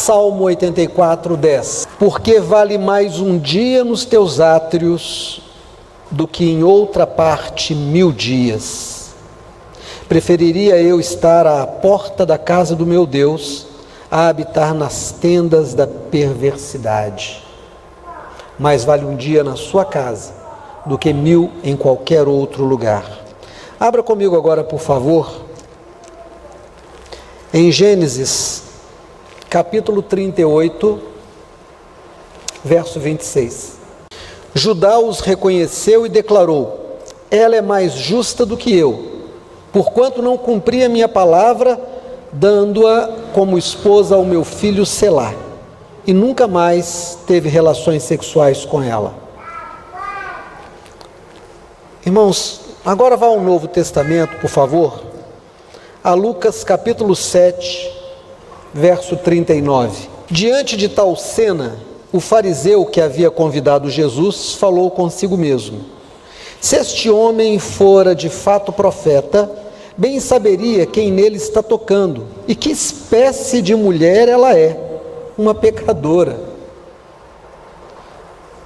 Salmo 84, 10. Porque vale mais um dia nos teus átrios do que em outra parte 1000 dias. Preferiria eu estar à porta da casa do meu Deus a habitar nas tendas da perversidade. Mais vale um dia na sua casa do que 1000 em qualquer outro lugar. Abra comigo agora, por favor, em Gênesis, capítulo 38, verso 26. Judá os reconheceu e declarou: ela é mais justa do que eu, porquanto não cumpri a minha palavra, dando-a como esposa ao meu filho Selá, e nunca mais teve relações sexuais com ela. Irmãos, agora vá ao Novo Testamento, por favor, a Lucas capítulo 7, verso 39. Diante de tal cena, o fariseu que havia convidado Jesus falou consigo mesmo: se este homem fora de fato profeta, bem saberia quem nele está tocando e que espécie de mulher ela é, uma pecadora.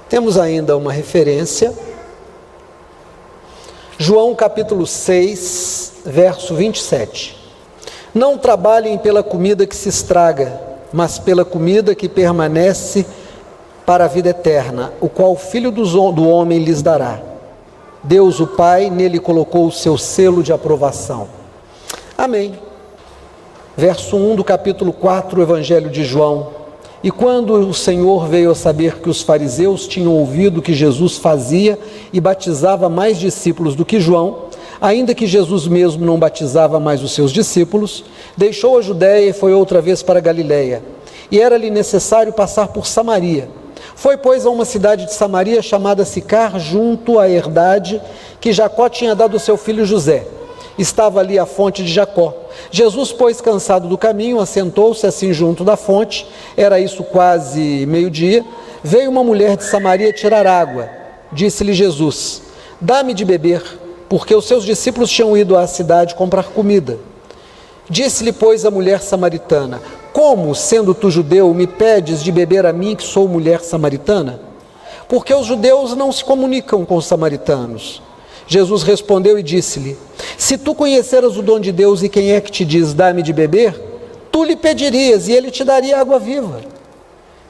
Temos ainda uma referência, João capítulo 6, verso 27. Não trabalhem pela comida que se estraga, mas pela comida que permanece para a vida eterna, o qual o Filho do Homem lhes dará. Deus, o Pai, nele colocou o seu selo de aprovação. Amém. Verso 1 do capítulo 4, o Evangelho de João. E quando o Senhor veio a saber que os fariseus tinham ouvido que Jesus fazia e batizava mais discípulos do que João, ainda que Jesus mesmo não batizava mais os seus discípulos, deixou a Judéia e foi outra vez para a Galiléia. E era-lhe necessário passar por Samaria. Foi, pois, a uma cidade de Samaria chamada Sicar, junto à herdade que Jacó tinha dado ao seu filho José. Estava ali a fonte de Jacó. Jesus, pois, cansado do caminho, assentou-se assim junto da fonte. Era isso quase meio-dia. Veio uma mulher de Samaria tirar água. Disse-lhe Jesus: dá-me de beber, porque os seus discípulos tinham ido à cidade comprar comida. Disse-lhe, pois, a mulher samaritana: como, sendo tu judeu, me pedes de beber a mim, que sou mulher samaritana? Porque os judeus não se comunicam com os samaritanos. Jesus respondeu e disse-lhe: se tu conheceras o dom de Deus e quem é que te diz, dá-me de beber, tu lhe pedirias e ele te daria água viva.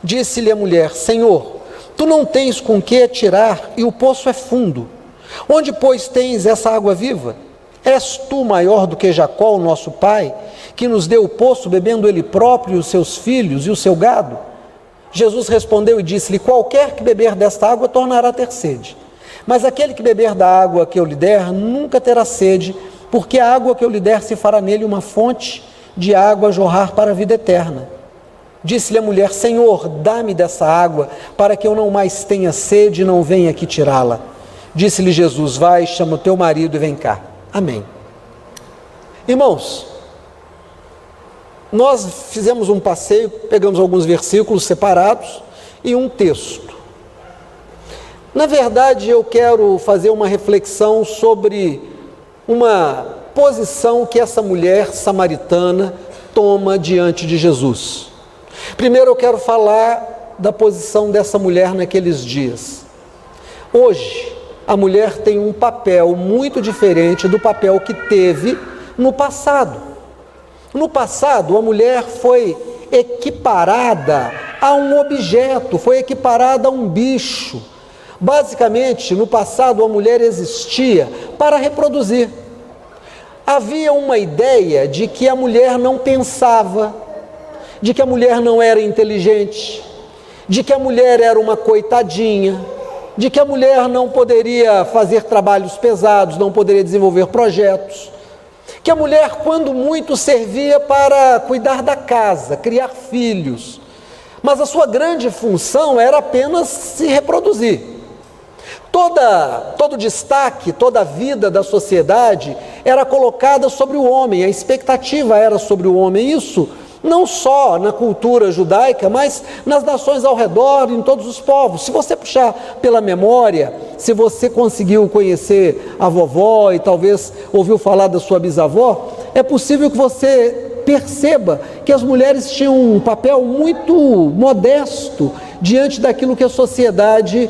Disse-lhe a mulher: Senhor, tu não tens com que atirar e o poço é fundo. Onde, pois, tens essa água viva? És tu maior do que Jacó, o nosso pai, que nos deu o poço, bebendo ele próprio, os seus filhos e o seu gado? Jesus respondeu e disse-lhe: qualquer que beber desta água tornará a ter sede. Mas aquele que beber da água que eu lhe der, nunca terá sede, porque a água que eu lhe der se fará nele uma fonte de água a jorrar para a vida eterna. Disse-lhe a mulher: Senhor, dá-me dessa água, para que eu não mais tenha sede e não venha aqui tirá-la. Disse-lhe Jesus: vai, chama o teu marido e vem cá. Amém. Irmãos, nós fizemos um passeio, pegamos alguns versículos separados e um texto. Na verdade, eu quero fazer uma reflexão sobre uma posição que essa mulher samaritana toma diante de Jesus. Primeiro eu quero falar da posição dessa mulher naqueles dias. Hoje, a mulher tem um papel muito diferente do papel que teve no passado. No passado, a mulher foi equiparada a um objeto, foi equiparada a um bicho. Basicamente, no passado, a mulher existia para reproduzir. Havia uma ideia de que a mulher não pensava, de que a mulher não era inteligente, de que a mulher era uma coitadinha, de que a mulher não poderia fazer trabalhos pesados, não poderia desenvolver projetos, que a mulher, quando muito, servia para cuidar da casa, criar filhos, mas a sua grande função era apenas se reproduzir. Todo destaque, toda a vida da sociedade era colocada sobre o homem, a expectativa era sobre o homem. Isso não só na cultura judaica, mas nas nações ao redor, em todos os povos. Se você puxar pela memória, se você conseguiu conhecer a vovó e talvez ouviu falar da sua bisavó, é possível que você perceba que as mulheres tinham um papel muito modesto diante daquilo que a sociedade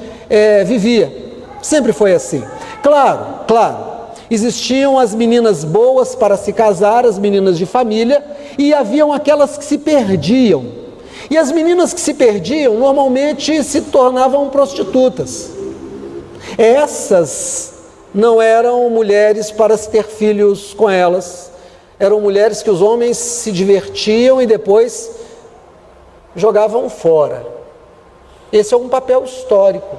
vivia. Sempre foi assim. Claro, existiam as meninas boas para se casar, as meninas de família, e haviam aquelas que se perdiam. E as meninas que se perdiam normalmente se tornavam prostitutas. Essas não eram mulheres para se ter filhos com elas, eram mulheres que os homens se divertiam e depois jogavam fora. Esse é um papel histórico.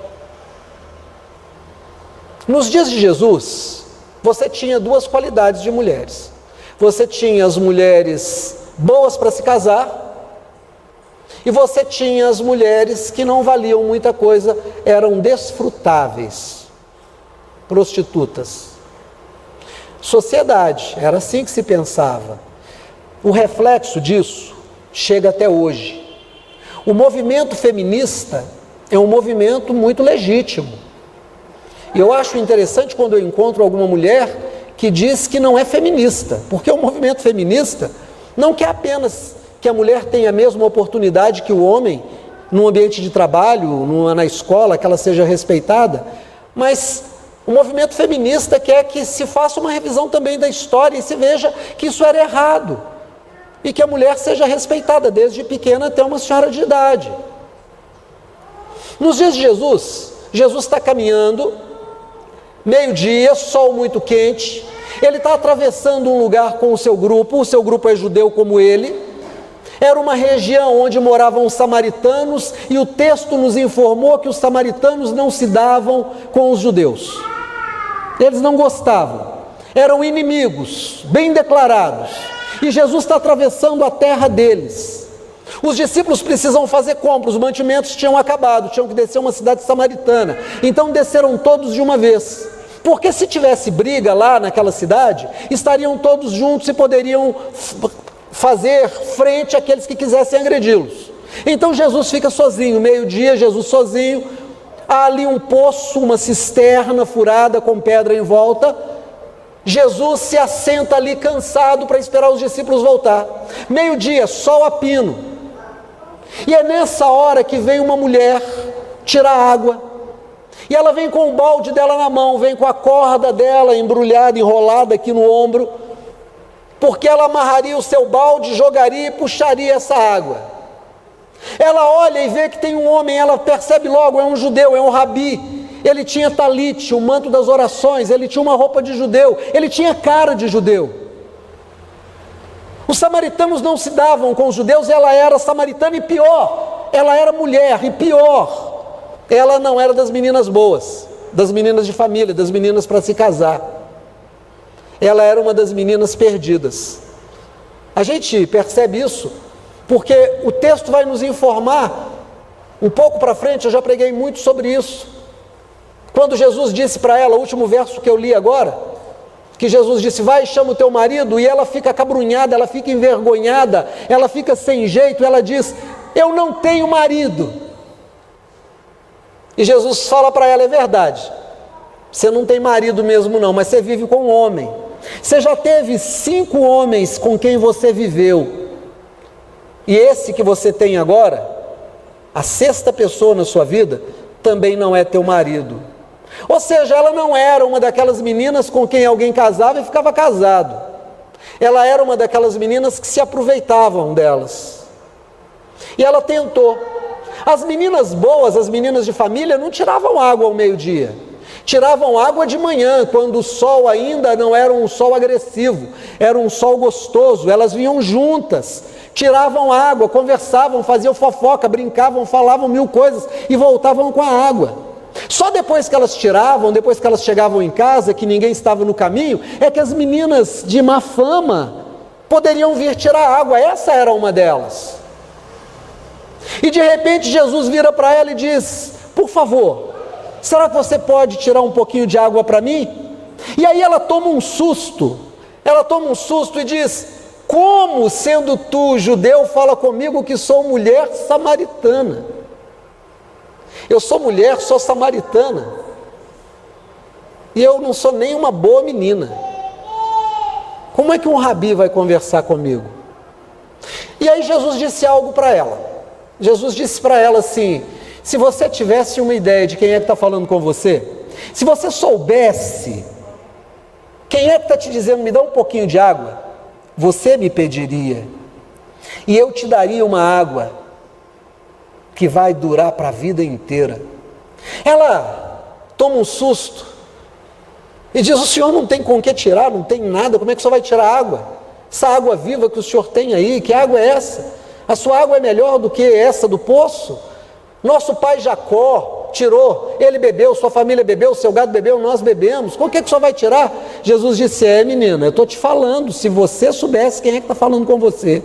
Nos dias de Jesus, você tinha duas qualidades de mulheres. Você tinha as mulheres boas para se casar, e você tinha as mulheres que não valiam muita coisa, eram desfrutáveis, prostitutas. Sociedade, era assim que se pensava. O reflexo disso chega até hoje. O movimento feminista é um movimento muito legítimo. E eu acho interessante quando eu encontro alguma mulher que diz que não é feminista, porque o movimento feminista não quer apenas que a mulher tenha a mesma oportunidade que o homem no ambiente de trabalho, na escola, que ela seja respeitada, mas o movimento feminista quer que se faça uma revisão também da história e se veja que isso era errado e que a mulher seja respeitada desde pequena até uma senhora de idade. Nos dias de Jesus, Jesus está caminhando, meio-dia, sol muito quente, ele está atravessando um lugar com o seu grupo é judeu como ele. Era uma região onde moravam os samaritanos e o texto nos informou que os samaritanos não se davam com os judeus. Eles não gostavam, eram inimigos, bem declarados. E Jesus está atravessando a terra deles. Os discípulos precisam fazer compras, os mantimentos tinham acabado, tinham que descer uma cidade samaritana. Então desceram todos de uma vez. Porque se tivesse briga lá naquela cidade, estariam todos juntos e poderiam fazer frente àqueles que quisessem agredi-los. Então Jesus fica sozinho, meio-dia, Jesus sozinho, há ali um poço, uma cisterna furada com pedra em volta. Jesus se assenta ali cansado para esperar os discípulos voltar. Meio-dia, sol a pino. E é nessa hora que vem uma mulher tirar água. E ela vem com o balde dela na mão, vem com a corda dela embrulhada, enrolada aqui no ombro, porque ela amarraria o seu balde, jogaria e puxaria essa água. Ela olha e vê que tem um homem, ela percebe logo, é um judeu, é um rabi. Ele tinha talite, o manto das orações, ele tinha uma roupa de judeu, ele tinha cara de judeu. Os samaritanos não se davam com os judeus, ela era samaritana e pior, ela era mulher e pior, ela não era das meninas boas, das meninas de família, das meninas para se casar. Ela era uma das meninas perdidas. A gente percebe isso porque o texto vai nos informar, um pouco para frente, eu já preguei muito sobre isso. Quando Jesus disse para ela, o último verso que eu li agora, que Jesus disse, vai e chama o teu marido, e ela fica acabrunhada, ela fica envergonhada, ela fica sem jeito, ela diz, eu não tenho marido. E Jesus fala para ela, é verdade, você não tem marido mesmo não, mas você vive com um homem. Você já teve 5 homens com quem você viveu, e esse que você tem agora, a 6ª pessoa na sua vida, também não é teu marido. Ou seja, ela não era uma daquelas meninas com quem alguém casava e ficava casado. Ela era uma daquelas meninas que se aproveitavam delas. E ela tentou. As meninas boas, as meninas de família, não tiravam água ao meio-dia. Tiravam água de manhã, quando o sol ainda não era um sol agressivo, era um sol gostoso. Elas vinham juntas, tiravam água, conversavam, faziam fofoca, brincavam, falavam 1000 coisas e voltavam com a água. Só depois que elas tiravam, depois que elas chegavam em casa, que ninguém estava no caminho, é que as meninas de má fama poderiam vir tirar água. Essa era uma delas. E de repente Jesus vira para ela e diz, por favor, será que você pode tirar um pouquinho de água para mim? E aí ela toma um susto e diz, como sendo tu judeu fala comigo que sou mulher samaritana? Eu sou mulher, sou samaritana, e eu não sou nem uma boa menina. Como é que um rabi vai conversar comigo? E aí Jesus disse algo para ela. Jesus disse para ela assim: se você tivesse uma ideia de quem é que está falando com você, se você soubesse quem é que está te dizendo, me dá um pouquinho de água, você me pediria, e eu te daria uma água que vai durar para a vida inteira. Ela toma um susto e diz: o senhor não tem com que tirar, não tem nada, como é que o senhor vai tirar água? Essa água viva que o senhor tem aí, que água é essa? A sua água é melhor do que essa do poço? Nosso pai Jacó tirou, ele bebeu, sua família bebeu, seu gado bebeu, nós bebemos, com o que o senhor vai tirar? Jesus disse: menina, eu estou te falando, se você soubesse quem é que está falando com você,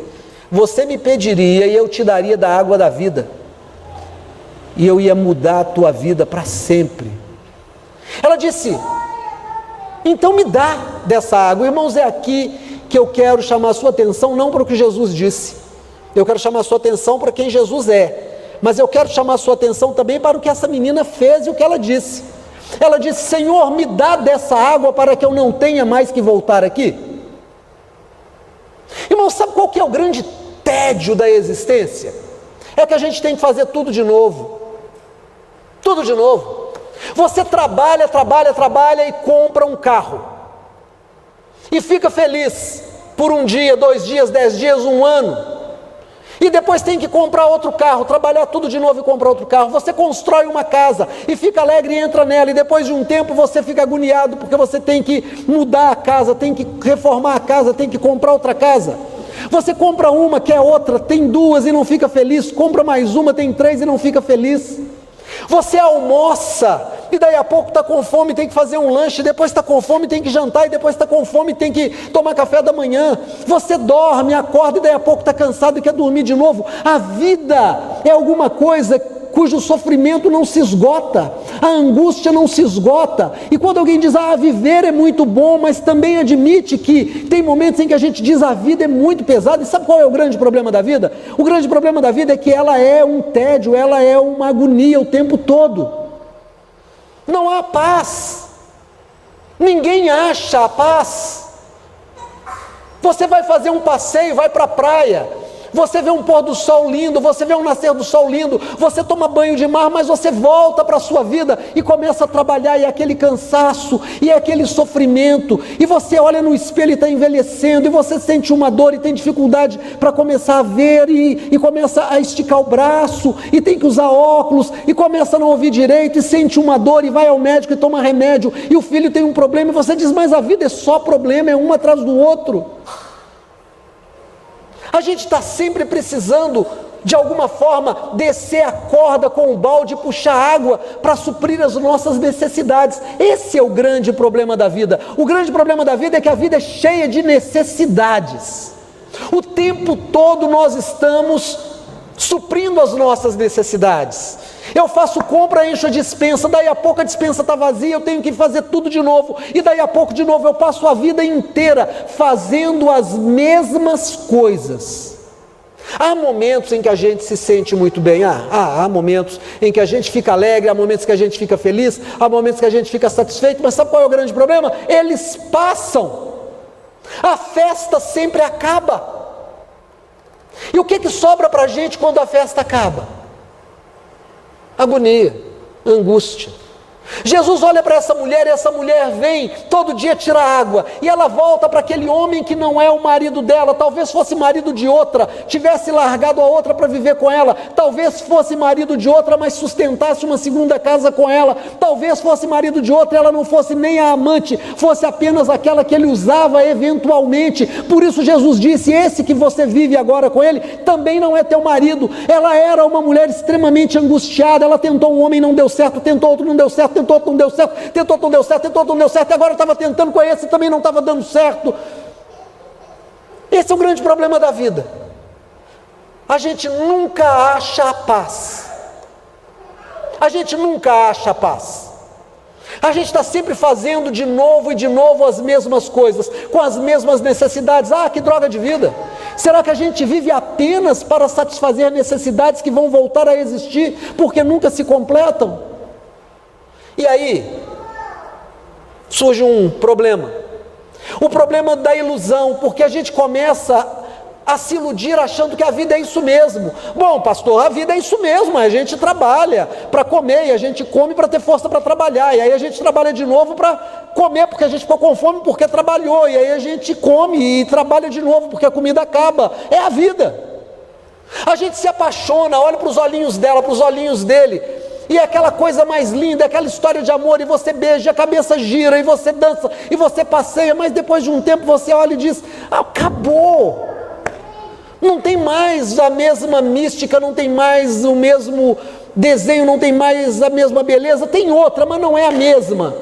você me pediria e eu te daria da água da vida, e eu ia mudar a tua vida para sempre. Ela disse: então me dá dessa água. Irmãos, é aqui que eu quero chamar a sua atenção, não para o que Jesus disse, eu quero chamar a sua atenção para quem Jesus é, mas eu quero chamar a sua atenção também para o que essa menina fez e o que ela disse. Ela disse: Senhor, me dá dessa água para que eu não tenha mais que voltar aqui. Irmão, sabe qual que é o grande tédio da existência? É que a gente tem que fazer tudo de novo. Tudo de novo. Você trabalha e compra um carro. E fica feliz por um dia, 2 dias, 10 dias, 1 ano. E depois tem que comprar outro carro, trabalhar tudo de novo e comprar outro carro. Você constrói uma casa e fica alegre e entra nela, e depois de um tempo você fica agoniado porque você tem que mudar a casa, tem que reformar a casa, tem que comprar outra casa. Você compra uma, quer outra, tem 2 e não fica feliz, compra mais uma, tem 3 e não fica feliz. Você almoça e daí a pouco está com fome, tem que fazer um lanche, depois está com fome, tem que jantar, e depois está com fome, tem que tomar café da manhã. Você dorme, acorda e daí a pouco está cansado e quer dormir de novo. A vida é alguma coisa cujo sofrimento não se esgota, a angústia não se esgota. E quando alguém diz: viver é muito bom, mas também admite que tem momentos em que a gente diz: a vida é muito pesada. E sabe qual é o grande problema da vida? O grande problema da vida é que ela é um tédio, ela é uma agonia o tempo todo. Não há paz, ninguém acha a paz. Você vai fazer um passeio, vai para a praia, você vê um pôr do sol lindo, você vê um nascer do sol lindo, você toma banho de mar, mas você volta para a sua vida e começa a trabalhar, e é aquele cansaço, e é aquele sofrimento, e você olha no espelho e está envelhecendo, e você sente uma dor e tem dificuldade para começar a ver, e começa a esticar o braço, e tem que usar óculos, e começa a não ouvir direito, e sente uma dor, e vai ao médico e toma remédio, e o filho tem um problema, e você diz: mas a vida é só problema, é um atrás do outro. A gente está sempre precisando, de alguma forma, descer a corda com o balde e puxar água para suprir as nossas necessidades. Esse é o grande problema da vida. O grande problema da vida é que a vida é cheia de necessidades. O tempo todo nós estamos suprindo as nossas necessidades. Eu faço compra, encho a despensa, daí a pouco a despensa está vazia, eu tenho que fazer tudo de novo, e daí a pouco de novo eu passo a vida inteira fazendo as mesmas coisas. Há momentos em que a gente se sente muito bem, há momentos em que a gente fica alegre, há momentos que a gente fica feliz, há momentos que a gente fica satisfeito, mas sabe qual é o grande problema? Eles passam, a festa sempre acaba. E o que sobra para a gente quando a festa acaba? Agonia, angústia. Jesus olha para essa mulher, e essa mulher vem todo dia tirar água, e ela volta para aquele homem que não é o marido dela, talvez fosse marido de outra, tivesse largado a outra para viver com ela, talvez fosse marido de outra, mas sustentasse uma segunda casa com ela, talvez fosse marido de outra, ela não fosse nem a amante, fosse apenas aquela que ele usava eventualmente. Por isso Jesus disse: esse que você vive agora com ele, também não é teu marido. Ela era uma mulher extremamente angustiada, ela tentou um homem, não deu certo, tentou outro, não deu certo, tentou, não deu certo, tentou, não deu certo, tentou, não deu certo, e agora estava tentando com esse, também não estava dando certo. Esse é o grande problema da vida. A gente nunca acha a paz. A gente nunca acha a paz. A gente está sempre fazendo de novo e de novo as mesmas coisas, com as mesmas necessidades. Que droga de vida! Será que a gente vive apenas para satisfazer necessidades que vão voltar a existir, porque nunca se completam? E aí surge um problema, o problema da ilusão, porque a gente começa a se iludir achando que a vida é isso mesmo. Bom, pastor, a vida é isso mesmo, a gente trabalha para comer, e a gente come para ter força para trabalhar, e aí a gente trabalha de novo para comer, porque a gente ficou com fome porque trabalhou, e aí a gente come e trabalha de novo porque a comida acaba. É a vida. A gente se apaixona, olha para os olhinhos dela, para os olhinhos dele, e é aquela coisa mais linda, é aquela história de amor, e você beija, a cabeça gira, e você dança, e você passeia, mas depois de um tempo você olha e diz: acabou. Não tem mais a mesma mística, não tem mais o mesmo desenho, não tem mais a mesma beleza, tem outra, mas não é a mesma.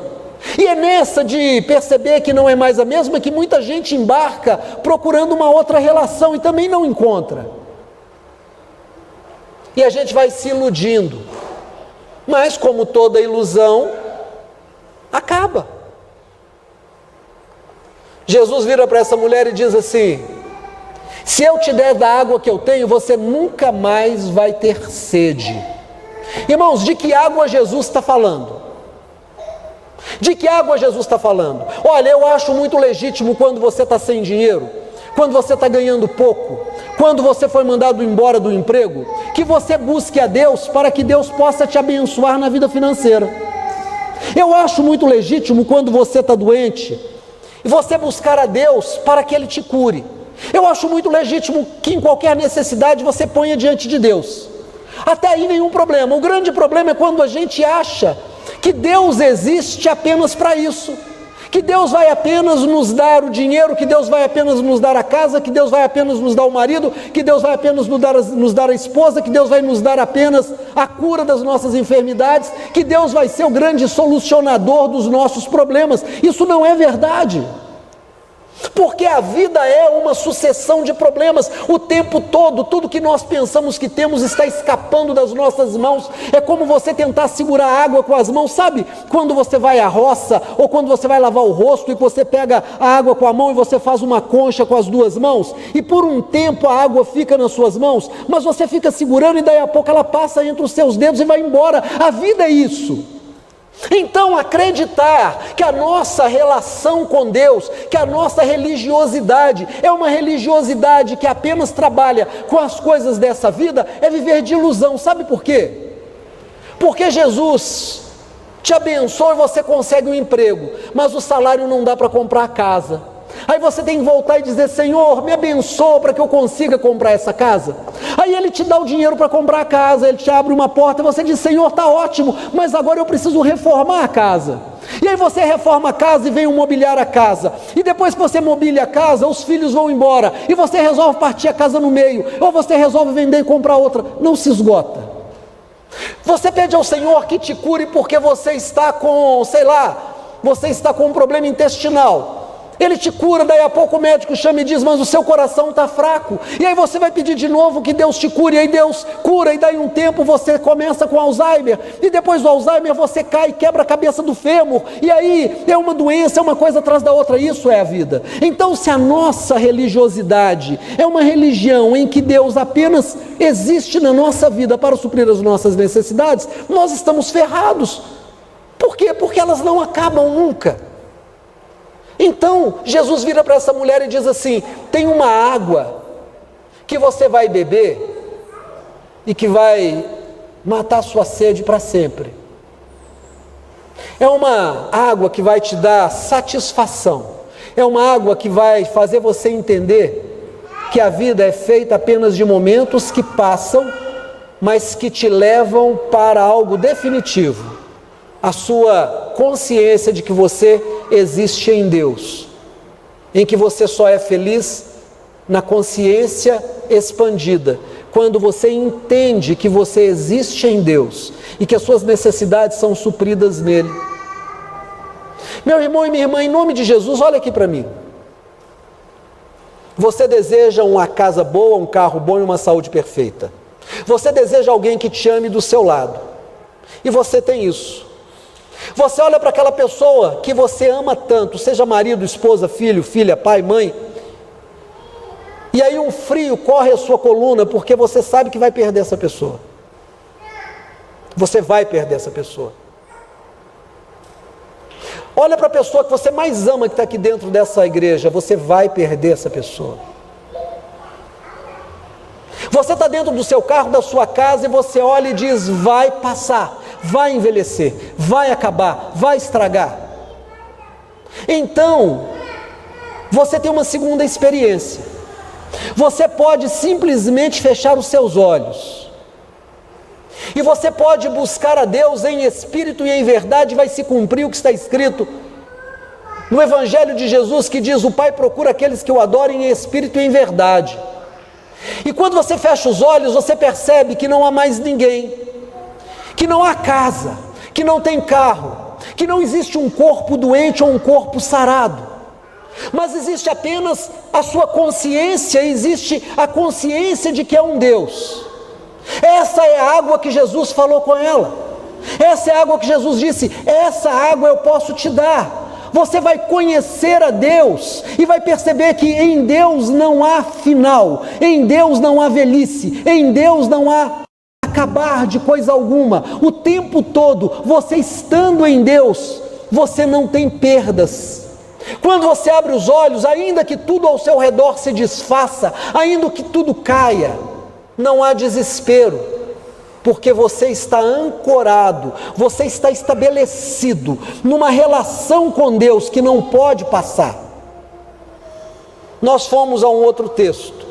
E é nessa de perceber que não é mais a mesma que muita gente embarca procurando uma outra relação e também não encontra. E a gente vai se iludindo, mas como toda ilusão, acaba. Jesus vira para essa mulher e diz assim: se eu te der da água que eu tenho, você nunca mais vai ter sede. Irmãos, de que água Jesus está falando? De que água Jesus está falando? Olha, eu acho muito legítimo quando você está sem dinheiro, quando você está ganhando pouco, quando você foi mandado embora do emprego, que você busque a Deus para que Deus possa te abençoar na vida financeira. Eu acho muito legítimo quando você está doente, e você buscar a Deus para que Ele te cure. Eu acho muito legítimo que em qualquer necessidade você ponha diante de Deus. Até aí nenhum problema. O grande problema é quando a gente acha que Deus existe apenas para isso, que Deus vai apenas nos dar o dinheiro, que Deus vai apenas nos dar a casa, que Deus vai apenas nos dar o marido, que Deus vai apenas nos dar a esposa, que Deus vai nos dar apenas a cura das nossas enfermidades, que Deus vai ser o grande solucionador dos nossos problemas. Isso não é verdade. Porque a vida é uma sucessão de problemas o tempo todo. Tudo que nós pensamos que temos está escapando das nossas mãos. É como você tentar segurar água com as mãos, sabe? Quando você vai à roça, ou quando você vai lavar o rosto, e você pega a água com a mão e você faz uma concha com as duas mãos, e por um tempo a água fica nas suas mãos, mas você fica segurando e daí a pouco ela passa entre os seus dedos e vai embora. A vida é isso. Então acreditar que a nossa relação com Deus, que a nossa religiosidade é uma religiosidade que apenas trabalha com as coisas dessa vida, é viver de ilusão. Sabe por quê? Porque Jesus te abençoa e você consegue um emprego, mas o salário não dá para comprar a casa. Aí você tem que voltar e dizer: Senhor, me abençoa para que eu consiga comprar essa casa. Aí Ele te dá o dinheiro para comprar a casa, Ele te abre uma porta e você diz: Senhor, está ótimo, mas agora eu preciso reformar a casa. E aí você reforma a casa e vem mobiliar a casa, e depois que você mobília a casa, os filhos vão embora, e você resolve partir a casa no meio, ou você resolve vender e comprar outra. Não se esgota. Você pede ao Senhor que te cure porque você está com, você está com um problema intestinal. Ele te cura, daí a pouco o médico chama e diz: mas o seu coração está fraco. E aí você vai pedir de novo que Deus te cure, e aí Deus cura, e daí um tempo você começa com Alzheimer, e depois do Alzheimer você cai e quebra a cabeça do fêmur, e aí é uma doença, é uma coisa atrás da outra. Isso é a vida. Então, se a nossa religiosidade é uma religião em que Deus apenas existe na nossa vida para suprir as nossas necessidades, nós estamos ferrados. Por quê? Porque elas não acabam nunca. Então, Jesus vira para essa mulher e diz assim: tem uma água que você vai beber e que vai matar sua sede para sempre. É uma água que vai te dar satisfação. É uma água que vai fazer você entender que a vida é feita apenas de momentos que passam, mas que te levam para algo definitivo. A sua consciência de que você existe em Deus, em que você só é feliz na consciência expandida, quando você entende que você existe em Deus e que as suas necessidades são supridas nele. Meu irmão e minha irmã, em nome de Jesus, olha aqui para mim. Você deseja uma casa boa, um carro bom e uma saúde perfeita. Você deseja alguém que te ame do seu lado, e você tem isso. Você olha para aquela pessoa que você ama tanto, seja marido, esposa, filho, filha, pai, mãe, e aí um frio corre a sua coluna porque você sabe que vai perder essa pessoa. Você vai perder essa pessoa. Olha para a pessoa que você mais ama que está aqui dentro dessa igreja, você vai perder essa pessoa. Você está dentro do seu carro, da sua casa, e você olha e diz: vai passar, vai envelhecer, vai acabar, vai estragar. Então, você tem uma segunda experiência. Você pode simplesmente fechar os seus olhos, e você pode buscar a Deus em espírito e em verdade. Vai se cumprir o que está escrito no Evangelho de Jesus, que diz: o Pai procura aqueles que o adorem em espírito e em verdade. E quando você fecha os olhos, você percebe que não há mais ninguém, que não há casa, que não tem carro, que não existe um corpo doente ou um corpo sarado, mas existe apenas a sua consciência, existe a consciência de que é um Deus. Essa é a água que Jesus falou com ela, essa é a água que Jesus disse: essa água eu posso te dar. Você vai conhecer a Deus e vai perceber que em Deus não há final, em Deus não há velhice, em Deus não há acabar de coisa alguma. O tempo todo, você estando em Deus, você não tem perdas. Quando você abre os olhos, ainda que tudo ao seu redor se desfaça, ainda que tudo caia, não há desespero, porque você está ancorado, você está estabelecido numa relação com Deus que não pode passar. Nós fomos a um outro texto,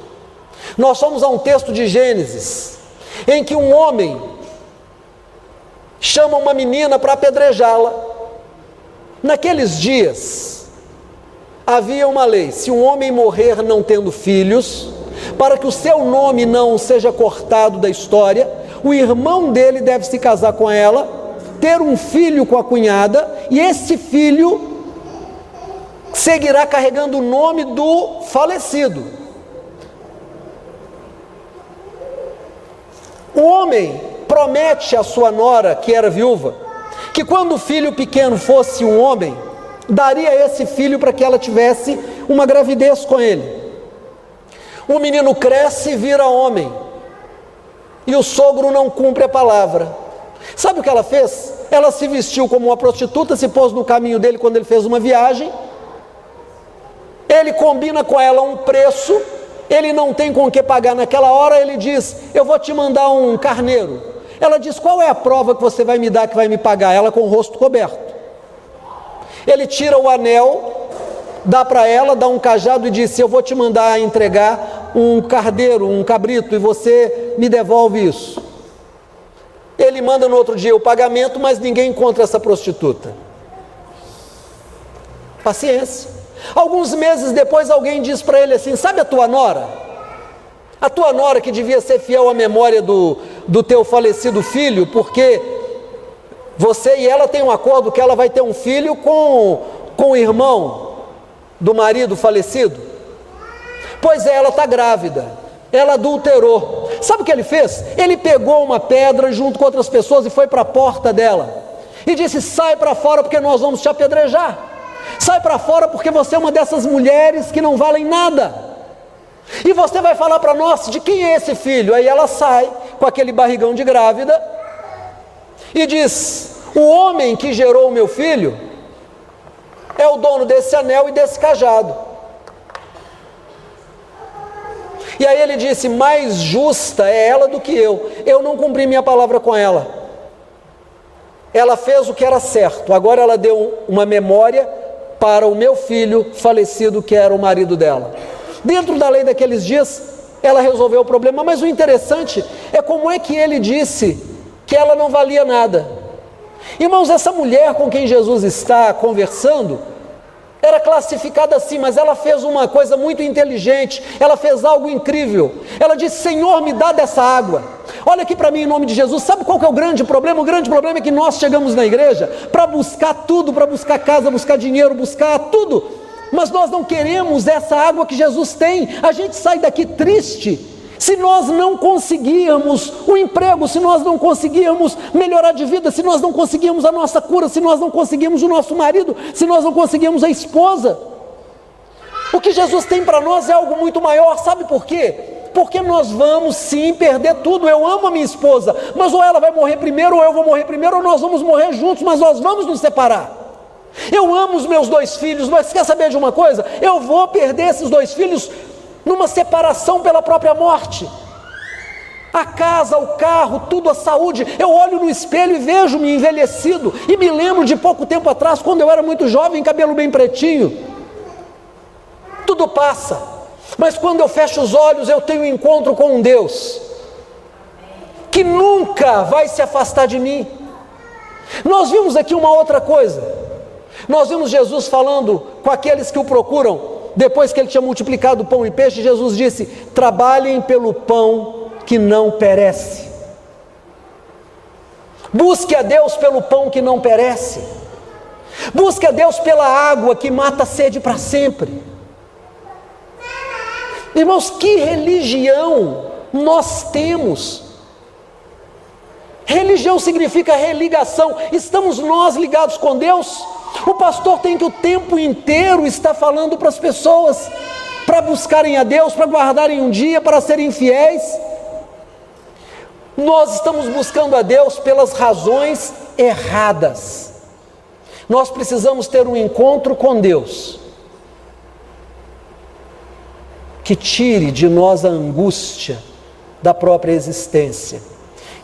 nós fomos a um texto de Gênesis, em que um homem chama uma menina para apedrejá-la. Naqueles dias, havia uma lei: se um homem morrer não tendo filhos, para que o seu nome não seja cortado da história, o irmão dele deve se casar com ela, ter um filho com a cunhada, e esse filho seguirá carregando o nome do falecido. O homem promete à sua nora, que era viúva, que quando o filho pequeno fosse um homem, daria esse filho para que ela tivesse uma gravidez com ele. O menino cresce e vira homem, e o sogro não cumpre a palavra. Sabe o que ela fez? Ela se vestiu como uma prostituta, se pôs no caminho dele quando ele fez uma viagem. Ele combina com ela um preço, ele não tem com o que pagar naquela hora. Ele diz: eu vou te mandar um carneiro. Ela diz: qual é a prova que você vai me dar que vai me pagar? Ela com o rosto coberto. Ele tira o anel, dá para ela, dá um cajado e diz: eu vou te mandar entregar um carneiro, um cabrito, e você me devolve isso. Ele manda no outro dia o pagamento, mas ninguém encontra essa prostituta. Paciência. Alguns meses depois, alguém diz para ele assim: sabe a tua nora? A tua nora que devia ser fiel à memória do teu falecido filho, porque você e ela têm um acordo que ela vai ter um filho com o irmão do marido falecido. Pois é, ela está grávida, ela adulterou. Sabe o que ele fez? Ele pegou uma pedra junto com outras pessoas e foi para a porta dela e disse: sai para fora porque nós vamos te apedrejar. Sai para fora porque você é uma dessas mulheres que não valem nada, e você vai falar para nós de quem é esse filho. Aí ela sai com aquele barrigão de grávida e diz: o homem que gerou o meu filho é o dono desse anel e desse cajado. E aí ele disse: mais justa é ela do que eu não cumpri minha palavra com ela. Ela fez o que era certo, agora ela deu uma memória para o meu filho falecido, que era o marido dela. Dentro da lei daqueles dias, ela resolveu o problema. Mas o interessante é como é que ele disse que ela não valia nada. Irmãos, essa mulher com quem Jesus está conversando era classificada assim, mas ela fez uma coisa muito inteligente, ela fez algo incrível. Ela disse: Senhor, me dá dessa água. Olha aqui para mim em nome de Jesus. Sabe qual que é o grande problema? O grande problema é que nós chegamos na igreja para buscar tudo, para buscar casa, buscar dinheiro, buscar tudo, mas nós não queremos essa água que Jesus tem. A gente sai daqui triste se nós não conseguirmos um emprego, se nós não conseguirmos melhorar de vida, se nós não conseguirmos a nossa cura, se nós não conseguirmos o nosso marido, se nós não conseguirmos a esposa. O que Jesus tem para nós é algo muito maior. Sabe por quê? Porque nós vamos sim perder tudo. Eu amo a minha esposa, mas ou ela vai morrer primeiro, ou eu vou morrer primeiro, ou nós vamos morrer juntos, mas nós vamos nos separar. Eu amo os meus 2 filhos, mas quer saber de uma coisa? Eu vou perder esses 2 filhos numa separação pela própria morte. A casa, o carro, tudo, a saúde. Eu olho no espelho e vejo-me envelhecido. E me lembro de pouco tempo atrás, quando eu era muito jovem, cabelo bem pretinho. Tudo passa. Mas quando eu fecho os olhos, eu tenho um encontro com um Deus que nunca vai se afastar de mim. Nós vimos aqui uma outra coisa. Nós vimos Jesus falando com aqueles que o procuram. Depois que ele tinha multiplicado pão e peixe, Jesus disse: trabalhem pelo pão que não perece. Busque a Deus pelo pão que não perece. Busque a Deus pela água que mata a sede para sempre. Irmãos, que religião nós temos? Religião significa religação. Estamos nós ligados com Deus? O pastor tem que o tempo inteiro estar falando para as pessoas, para buscarem a Deus, para guardarem um dia, para serem fiéis. Nós estamos buscando a Deus pelas razões erradas. Nós precisamos ter um encontro com Deus que tire de nós a angústia da própria existência,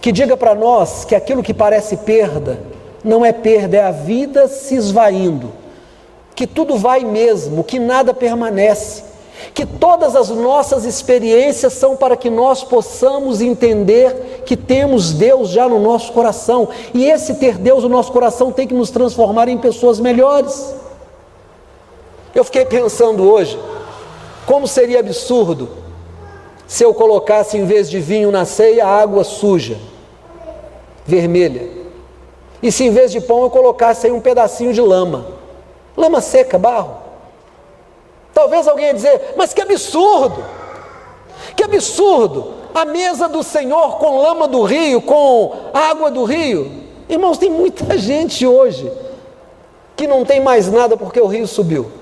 que diga para nós que aquilo que parece perda, não é perda, é a vida se esvaindo, que tudo vai mesmo, que nada permanece, que todas as nossas experiências são para que nós possamos entender que temos Deus já no nosso coração, e esse ter Deus no nosso coração tem que nos transformar em pessoas melhores. Eu fiquei pensando hoje, como seria absurdo se eu colocasse, em vez de vinho na ceia, água suja, vermelha. E se em vez de pão eu colocasse aí um pedacinho de lama seca, barro. Talvez alguém ia dizer: mas que absurdo, a mesa do Senhor com lama do rio, com água do rio. Irmãos, tem muita gente hoje que não tem mais nada porque o rio subiu.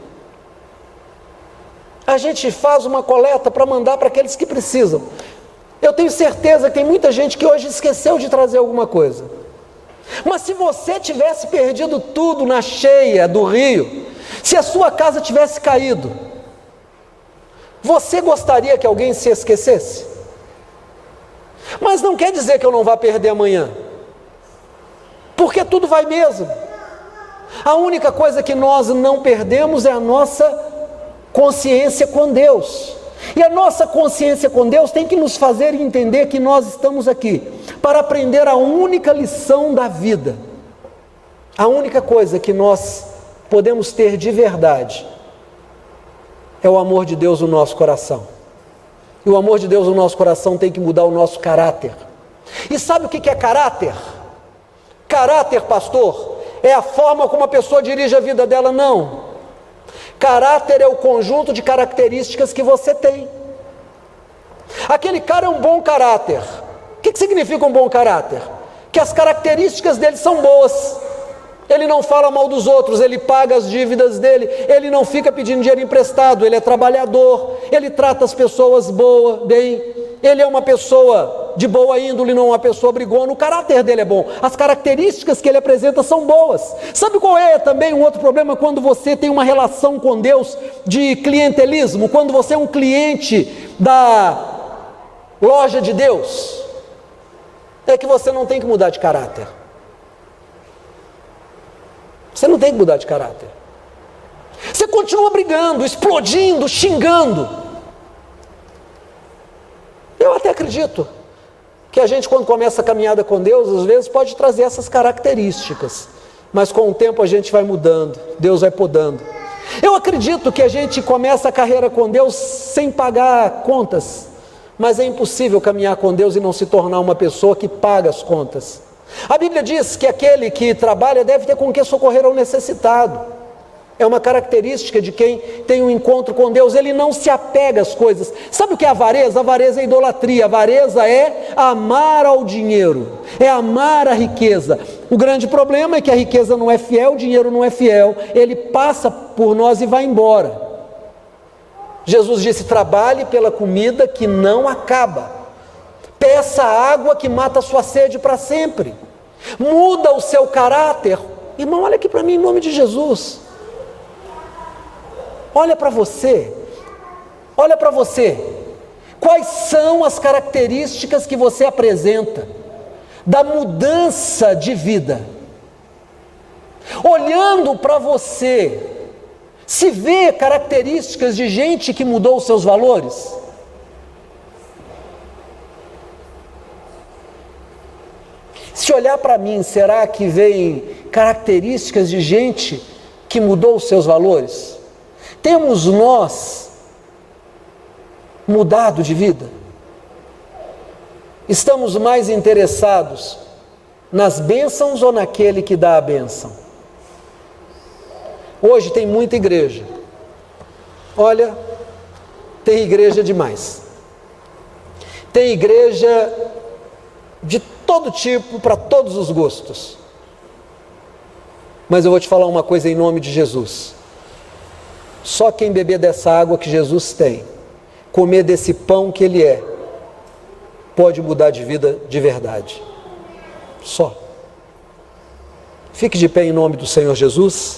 A gente faz uma coleta para mandar para aqueles que precisam. Eu tenho certeza que tem muita gente que hoje esqueceu de trazer alguma coisa. Mas se você tivesse perdido tudo na cheia do rio, se a sua casa tivesse caído, você gostaria que alguém se esquecesse? Mas não quer dizer que eu não vá perder amanhã, porque tudo vai mesmo. A única coisa que nós não perdemos é a nossa consciência com Deus. E a nossa consciência com Deus tem que nos fazer entender que nós estamos aqui para aprender a única lição da vida. A única coisa que nós podemos ter de verdade é o amor de Deus no nosso coração. E o amor de Deus no nosso coração tem que mudar o nosso caráter. E sabe o que é caráter? Caráter, pastor, é a forma como a pessoa dirige a vida dela? Não. Caráter é o conjunto de características que você tem. Aquele cara é um bom caráter. O que significa um bom caráter? Que as características dele são boas. Ele não fala mal dos outros, ele paga as dívidas dele, ele não fica pedindo dinheiro emprestado, ele é trabalhador, ele trata as pessoas bem, ele é uma pessoa de boa índole, não uma pessoa brigona. O caráter dele é bom, as características que ele apresenta são boas. Sabe qual é também um outro problema? Quando você tem uma relação com Deus de clientelismo, quando você é um cliente da loja de Deus, é que você não tem que mudar de caráter. Você não tem que mudar de caráter. Você continua brigando, explodindo, xingando. Eu até acredito que a gente, quando começa a caminhada com Deus, às vezes pode trazer essas características, mas com o tempo a gente vai mudando, Deus vai podando. Eu acredito que a gente começa a carreira com Deus sem pagar contas, mas é impossível caminhar com Deus e não se tornar uma pessoa que paga as contas. A Bíblia diz que aquele que trabalha deve ter com que socorrer ao necessitado. É uma característica de quem tem um encontro com Deus, ele não se apega às coisas. Sabe o que é avareza? Avareza é idolatria, avareza é amar ao dinheiro, é amar a riqueza. O grande problema é que a riqueza não é fiel, o dinheiro não é fiel, ele passa por nós e vai embora. Jesus disse: trabalhe pela comida que não acaba. Peça a água que mata a sua sede para sempre. Muda o seu caráter. Irmão, olha aqui para mim em nome de Jesus. Olha para você. Olha para você. Quais são as características que você apresenta da mudança de vida? Olhando para você, se vê características de gente que mudou os seus valores? Se olhar para mim, será que vem características de gente que mudou os seus valores? Temos nós mudado de vida? Estamos mais interessados nas bênçãos ou naquele que dá a bênção? Hoje tem muita igreja. Olha, tem igreja demais. Tem igreja de todo tipo, para todos os gostos. Mas eu vou te falar uma coisa em nome de Jesus. Só quem beber dessa água que Jesus tem, comer desse pão que Ele é, pode mudar de vida de verdade. Só. Fique de pé em nome do Senhor Jesus.